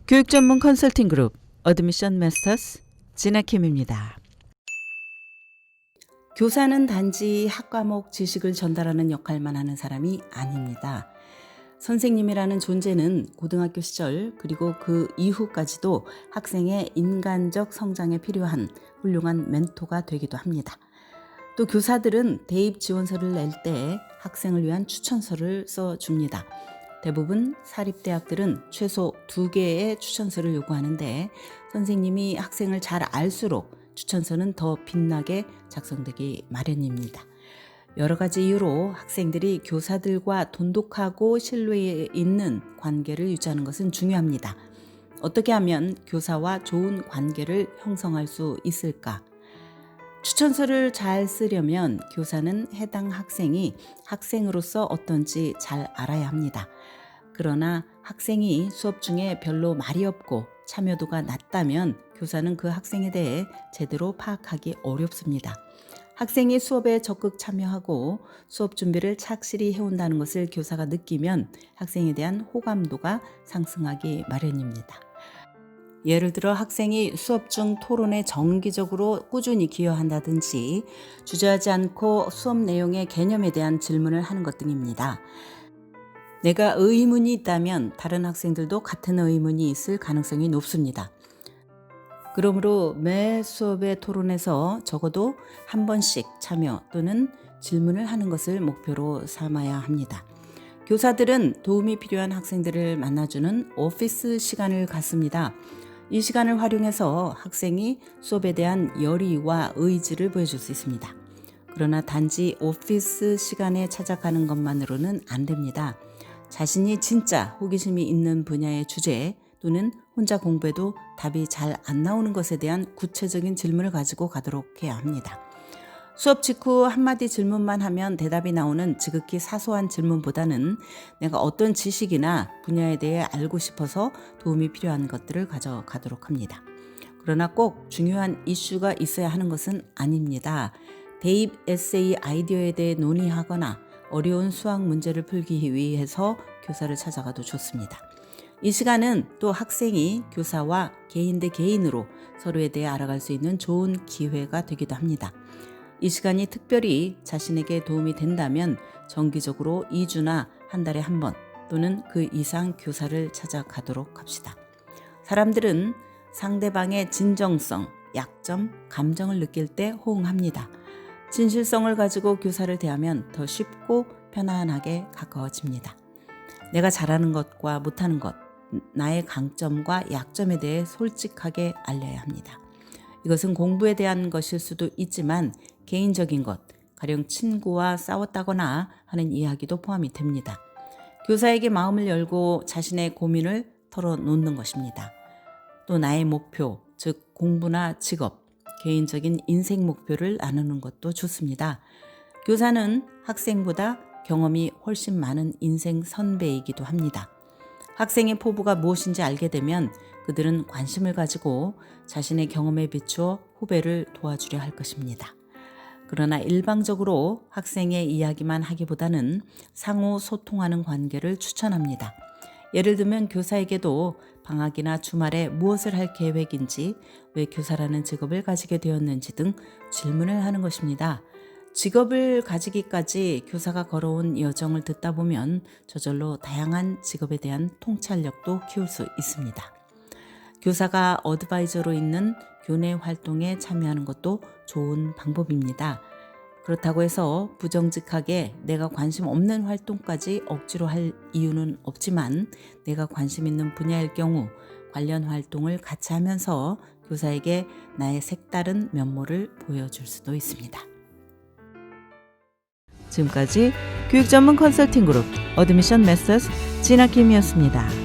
교육 전문 컨설팅 그룹 어드미션 마스터스 진아킴입니다. 교사는 단지 학과목 지식을 전달하는 역할만 하는 사람이 아닙니다. 선생님이라는 존재는 고등학교 시절 그리고 그 이후까지도 학생의 인간적 성장에 필요한 훌륭한 멘토가 되기도 합니다. 또 교사들은 대입 지원서를 낼 때 학생을 위한 추천서를 써줍니다. 대부분 사립대학들은 최소 2개의 추천서를 요구하는데 선생님이 학생을 잘 알수록 추천서는 더 빛나게 작성되기 마련입니다. 여러 가지 이유로 학생들이 교사들과 돈독하고 신뢰 있는 관계를 유지하는 것은 중요합니다. 어떻게 하면 교사와 좋은 관계를 형성할 수 있을까? 추천서를 잘 쓰려면 교사는 해당 학생이 학생으로서 어떤지 잘 알아야 합니다. 그러나 학생이 수업 중에 별로 말이 없고 참여도가 낮다면 교사는 그 학생에 대해 제대로 파악하기 어렵습니다. 학생이 수업에 적극 참여하고 수업 준비를 착실히 해온다는 것을 교사가 느끼면 학생에 대한 호감도가 상승하기 마련입니다. 예를 들어 학생이 수업 중 토론에 정기적으로 꾸준히 기여한다든지 주저하지 않고 수업 내용의 개념에 대한 질문을 하는 것 등입니다. 내가 의문이 있다면 다른 학생들도 같은 의문이 있을 가능성이 높습니다. 그러므로 매 수업의 토론에서 적어도 한 번씩 참여 또는 질문을 하는 것을 목표로 삼아야 합니다. 교사들은 도움이 필요한 학생들을 만나주는 오피스 시간을 갖습니다. 이 시간을 활용해서 학생이 수업에 대한 열의와 의지를 보여줄 수 있습니다. 그러나 단지 오피스 시간에 찾아가는 것만으로는 안 됩니다. 자신이 진짜 호기심이 있는 분야의 주제 또는 혼자 공부해도 답이 잘 안 나오는 것에 대한 구체적인 질문을 가지고 가도록 해야 합니다. 수업 직후 한마디 질문만 하면 대답이 나오는 지극히 사소한 질문보다는 내가 어떤 지식이나 분야에 대해 알고 싶어서 도움이 필요한 것들을 가져가도록 합니다. 그러나 꼭 중요한 이슈가 있어야 하는 것은 아닙니다. 대입 에세이 아이디어에 대해 논의하거나 어려운 수학 문제를 풀기 위해서 교사를 찾아가도 좋습니다. 이 시간은 또 학생이 교사와 개인 대 개인으로 서로에 대해 알아갈 수 있는 좋은 기회가 되기도 합니다. 이 시간이 특별히 자신에게 도움이 된다면 정기적으로 2주나 한 달에 한 번 또는 그 이상 교사를 찾아가도록 합시다. 사람들은 상대방의 진정성, 약점, 감정을 느낄 때 호응합니다. 진실성을 가지고 교사를 대하면 더 쉽고 편안하게 가까워집니다. 내가 잘하는 것과 못하는 것, 나의 강점과 약점에 대해 솔직하게 알려야 합니다. 이것은 공부에 대한 것일 수도 있지만 개인적인 것, 가령 친구와 싸웠다거나 하는 이야기도 포함이 됩니다. 교사에게 마음을 열고 자신의 고민을 털어놓는 것입니다. 또 나의 목표, 즉 공부나 직업, 개인적인 인생 목표를 나누는 것도 좋습니다. 교사는 학생보다 경험이 훨씬 많은 인생 선배이기도 합니다. 학생의 포부가 무엇인지 알게 되면 그들은 관심을 가지고 자신의 경험에 비추어 후배를 도와주려 할 것입니다. 그러나 일방적으로 학생의 이야기만 하기보다는 상호 소통하는 관계를 추천합니다. 예를 들면 교사에게도 방학이나 주말에 무엇을 할 계획인지, 왜 교사라는 직업을 가지게 되었는지 등 질문을 하는 것입니다. 직업을 가지기까지 교사가 걸어온 여정을 듣다 보면 저절로 다양한 직업에 대한 통찰력도 키울 수 있습니다. 교사가 어드바이저로 있는 교내 활동에 참여하는 것도 좋은 방법입니다. 그렇다고 해서 부정직하게 내가 관심 없는 활동까지 억지로 할 이유는 없지만 내가 관심 있는 분야일 경우 관련 활동을 같이 하면서 교사에게 나의 색다른 면모를 보여줄 수도 있습니다. 지금까지 교육 전문 컨설팅 그룹 어드미션 마스터스 진아킴이었습니다.